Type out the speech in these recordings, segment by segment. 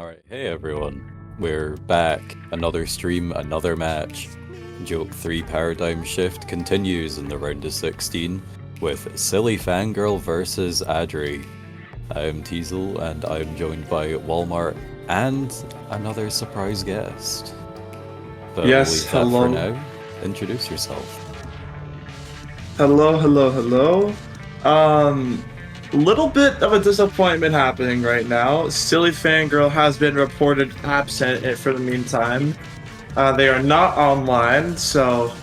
Alright, hey everyone. We're back. Another stream, another match. JOKE3 Paradigm Shift continues in the round of 16 with SillyFangirl versus Adri. I'm Teezel and I'm joined by Walmart and another surprise guest. But Yes, we'll leave that hello. for now. Introduce yourself. Hello. Little bit of a disappointment happening right now. SillyFangirl has been reported absent for the meantime. They are not online, so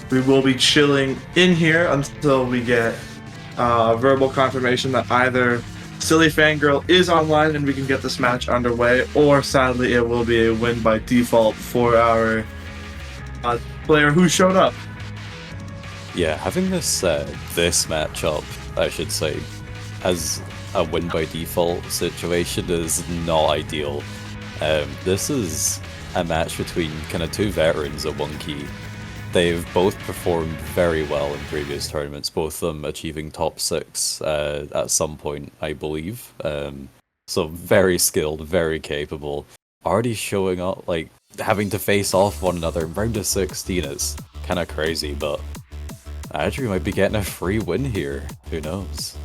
we will be chilling in here until we get verbal confirmation that either SillyFangirl is online and we can get this match underway, or sadly it will be a win by default for our player who showed up. Yeah, having this matchup, I should say, as a win by default situation is not ideal. This is a match between kind of two veterans at one key. They've both performed very well in previous tournaments, both of them achieving top 6 at some point, I believe. So very skilled, very capable. Already showing up, like, having to face off one another in round of 16 is kind of crazy, but Adri might be getting a free win here. Who knows?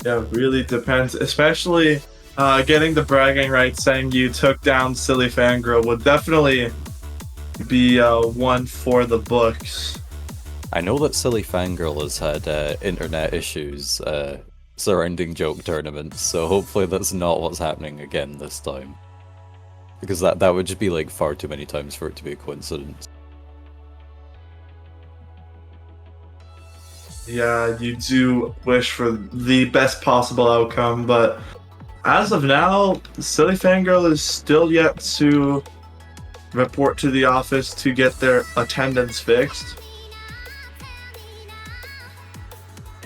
Yeah, really depends. Especially getting the bragging rights saying you took down SillyFangirl would definitely be one for the books. I know that SillyFangirl has had internet issues surrounding joke tournaments, so hopefully that's not what's happening again this time. Because that would just be like far too many times for it to be a coincidence. Yeah, you do wish for the best possible outcome, but as of now, SillyFangirl is still yet to report to the office to get their attendance fixed.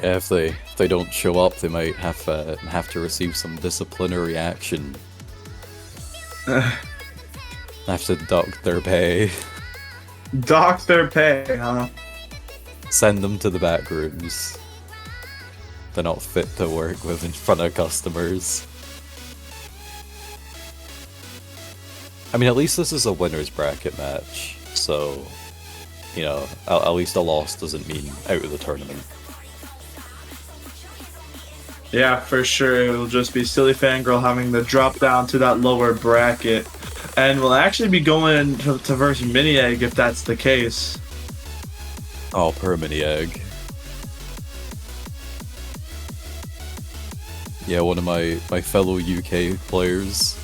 Yeah, if they don't show up, they might have to receive some disciplinary action. Have to dock their pay. Dock their pay, huh? Send them to the back rooms. They're not fit to work with in front of customers. I mean, at least this is a winner's bracket match, so, you know, at least a loss doesn't mean out of the tournament. Yeah, for sure. It'll just be SillyFangirl having to drop down to that lower bracket. And we'll actually be going to versus Mini Egg if that's the case. Oh, per mini egg. Yeah, one of my fellow UK players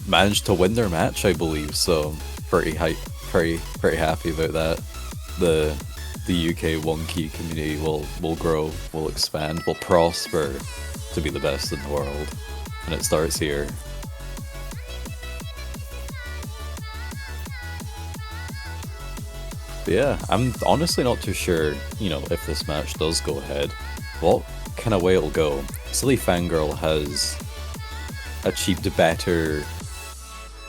managed to win their match, I believe, so pretty happy about that. The UK one key community will grow, will expand, will prosper to be the best in the world. And it starts here. But yeah, I'm honestly not too sure, you know, if this match does go ahead, what kind of way it'll go. SillyFangirl has achieved better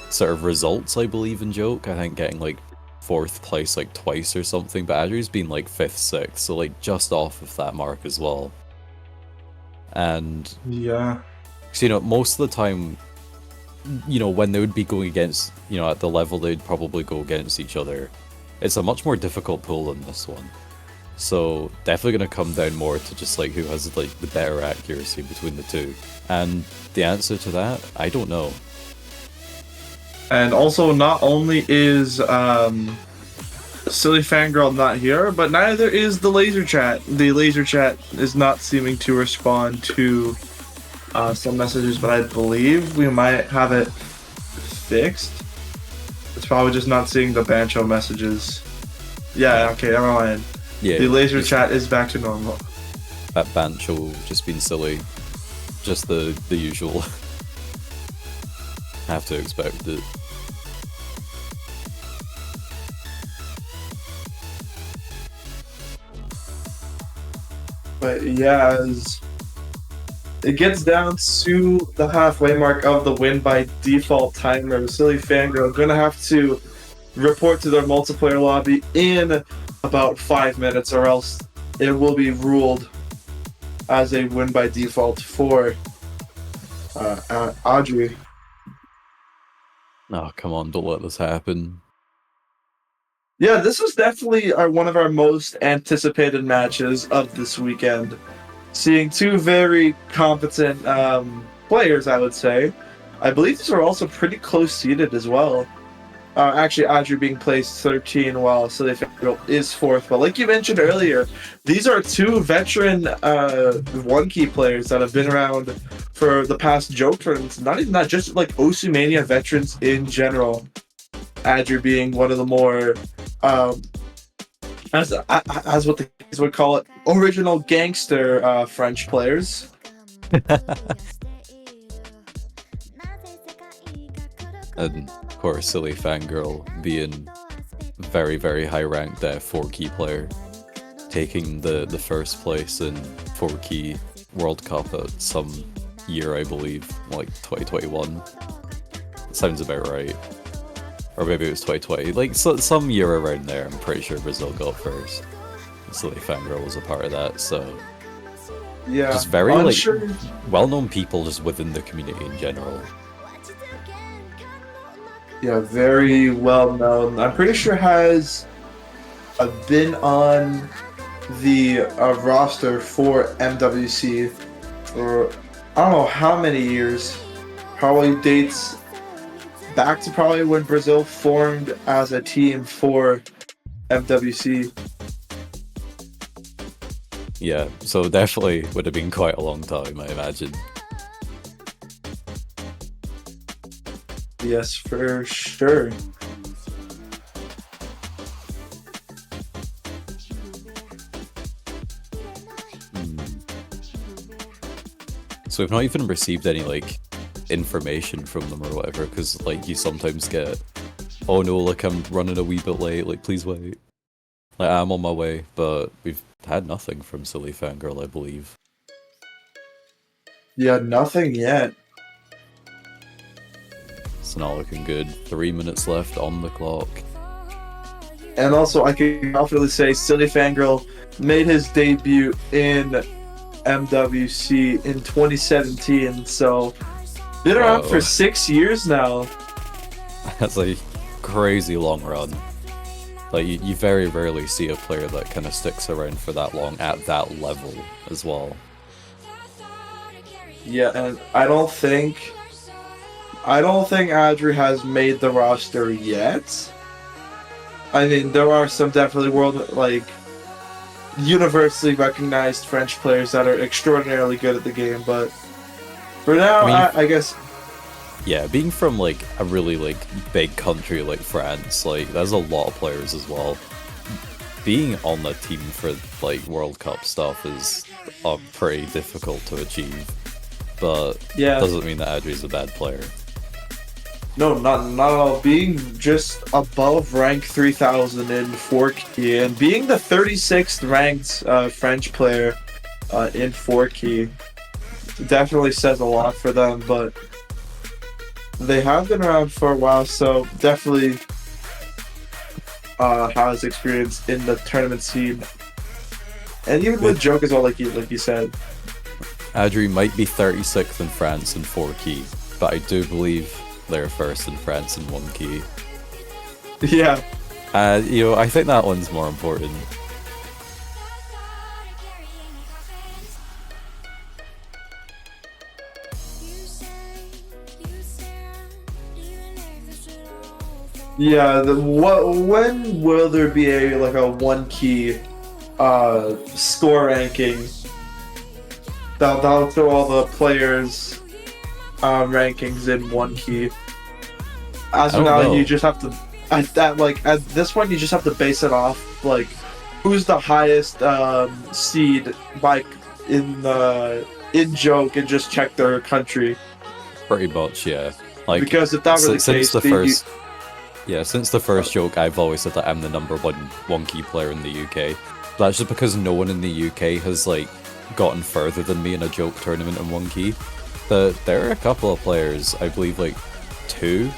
sort of results, I believe, in Joke. I think getting like 4th place like twice or something, but Adri's been like 5th, 6th, so like just off of that mark as well. And yeah, so, you know, most of the time, you know, when they would be going against, you know, at the level they'd probably go against each other, it's a much more difficult pool than this one. So definitely going to come down more to just like who has like the better accuracy between the two. And the answer to that, I don't know. and also not only is SillyFangirl not here, but neither is the laser chat. The laser chat is not seeming to respond to some messages, but I believe we might have it fixed. It's probably just not seeing the Bancho messages. Yeah, okay, never mind. Yeah, the laser chat is back to normal. That Bancho just been silly. Just the usual. Have to expect it. But yeah, as it gets down to the halfway mark of the win by default timer, SillyFangirl are gonna have to report to their multiplayer lobby in about 5 minutes, or else it will be ruled as a win by default for Adri. Oh, come on, don't let this happen. Yeah, this was definitely one of our most anticipated matches of this weekend. Seeing two very competent players, I would say. I believe these are also pretty close seated as well. Actually, Adri being placed 13 while SillyFangirl is 4th. But like you mentioned earlier, these are two veteran one key players that have been around for the past joke tournaments. Not even that, just like OC Mania veterans in general. Adri being one of the more, as what the kids would call it, original gangster French players. And of course, SillyFangirl being very, very high ranked 4-key player, taking the first place in 4-key World Cup at some year, I believe, like 2021. Sounds about right. Or maybe it was 2020, like some year around there. I'm pretty sure Brazil got first. SillyFangirl was a part of that, so yeah, just very like well-known people just within the community in general. Yeah, very well known. I'm pretty sure has been on the roster for MWC for I don't know how many years. Probably dates back to probably when Brazil formed as a team for MWC. Yeah, so definitely would have been quite a long time, I imagine. Yes, for sure. So we've not even received any like information from them or whatever, because like you sometimes get, oh no, like I'm running a wee bit late, like please wait. Like I'm on my way, but we've had nothing from SillyFangirl, I believe. Yeah, nothing yet. It's not looking good. 3 minutes left on the clock. And also, I can confidently say SillyFangirl made his debut in MWC in 2017, so been around for 6 years now. That's a crazy long run. Like, you very rarely see a player that kind of sticks around for that long at that level as well. Yeah, and I don't think Adri has made the roster yet. I mean, there are some definitely universally recognized French players that are extraordinarily good at the game, but for now, I guess. Yeah, being from like a really like big country like France, like there's a lot of players as well. Being on the team for like World Cup stuff is pretty difficult to achieve, but yeah, doesn't mean that Adri's a bad player. No, not at all. Being just above rank 3000 in 4-key and being the 36th ranked French player in 4-key definitely says a lot for them, but they have been around for a while, so definitely has experience in the tournament scene. And even with Joke as well, like you said. Adri might be 36th in France in 4-key, but I do believe they're first in France in 1-key. Yeah. I think that one's more important. Yeah, when will there be a 1-key score ranking? That'll show all the players rankings in 1-key. As of now, you just have to at this point you just have to base it off like who's the highest seed in joke and just check their country. Pretty much, yeah. Like because if that were the case, since the first joke, I've always said that I'm the number one key player in the UK. That's just because no one in the UK has like gotten further than me in a joke tournament in 1-key. But there are a couple of players, I believe like 2,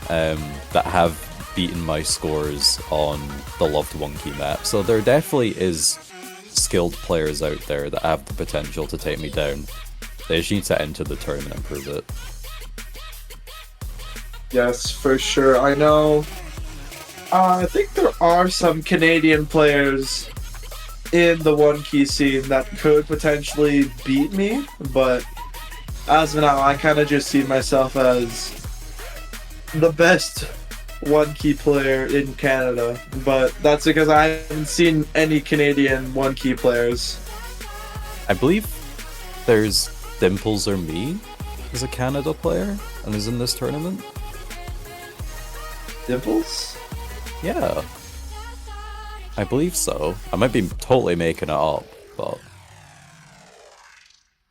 that have beaten my scores on the loved 1-key map. So there definitely is skilled players out there that have the potential to take me down. They just need to enter the tournament and prove it. Yes, for sure. I know. I think there are some Canadian players in the one key scene that could potentially beat me, but as of now, I kind of just see myself as the best one key player in Canada. But that's because I haven't seen any Canadian one key players. I believe there's Dimples or me as a Canada player and is in this tournament. Dimples? Yeah. I believe so. I might be totally making it up, but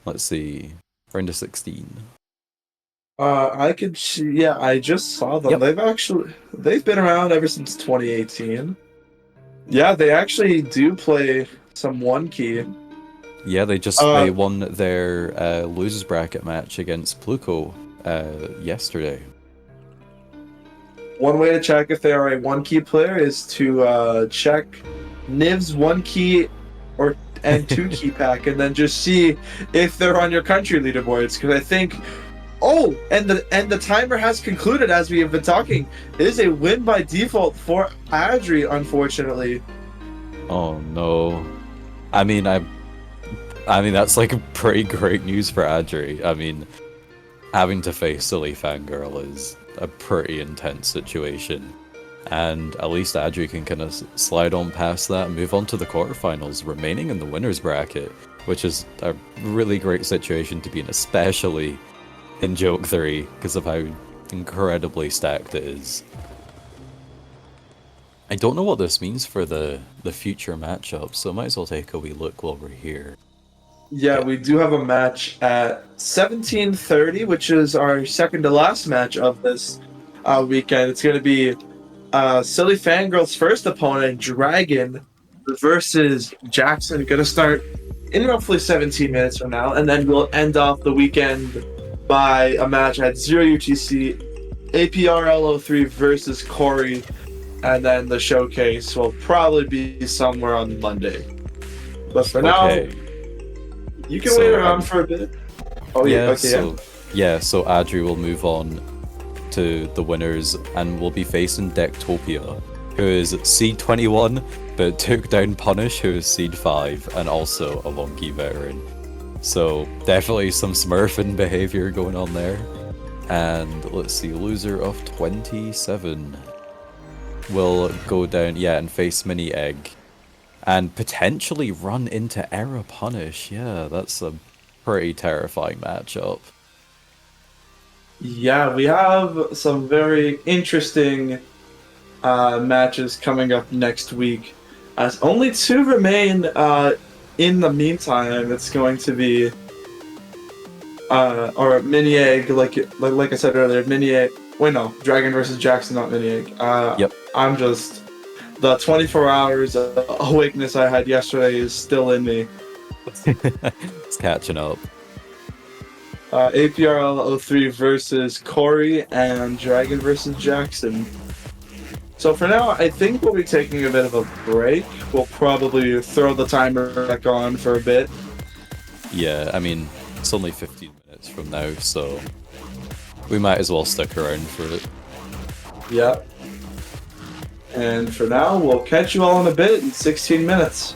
let's see. Round of 16. I could see, yeah, I just saw them. Yep. They've been around ever since 2018. Yeah, they actually do play some one key. Yeah, they won their losers bracket match against Pluko yesterday. One way to check if they are a one key player is to check Niv's one key and two key pack, and then just see if they're on your country leaderboards. Because I think, and the timer has concluded as we have been talking. It is a win by default for Adri, unfortunately. Oh no! I mean that's like pretty great news for Adri. I mean, having to face SillyFangirl is a pretty intense situation, and at least Adri can kind of slide on past that and move on to the quarterfinals, remaining in the winners bracket, which is a really great situation to be in, especially in JOKE3 because of how incredibly stacked it is. I don't know what this means for the future matchups, so I might as well take a wee look while we're here. Yeah, we do have a match at 17:30, which is our second to last match of this weekend. It's going to be SillyFangirl's first opponent, Dragon, versus Jackson. Going to start in roughly 17 minutes from now, and then we'll end off the weekend by a match at 0 UTC, APRL03 versus Corey, and then the showcase will probably be somewhere on Monday. But for now, you can wait around for a bit. Oh yeah, okay, so Adri will move on to the winners and will be facing Dectopia, who is seed 21 but took down Punish, who is seed 5 and also a wonky veteran. So definitely some smurfing behavior going on there. And let's see, loser of 27 will go down, and face Mini Egg. And potentially run into Era Punish. Yeah, that's a pretty terrifying matchup. Yeah, we have some very interesting matches coming up next week. As only 2 remain in the meantime, it's going to be or Mini Egg, like I said earlier, Mini Egg. Wait, no, Dragon versus Jackson, not Mini Egg. Yep. I'm just the 24 hours of awakeness I had yesterday is still in me. It's catching up. APRL03 versus Corey and Dragon versus Jackson. So for now, I think we'll be taking a bit of a break. We'll probably throw the timer back on for a bit. Yeah, I mean, it's only 15 minutes from now, so we might as well stick around for it. Yeah. And for now, we'll catch you all in a bit in 16 minutes.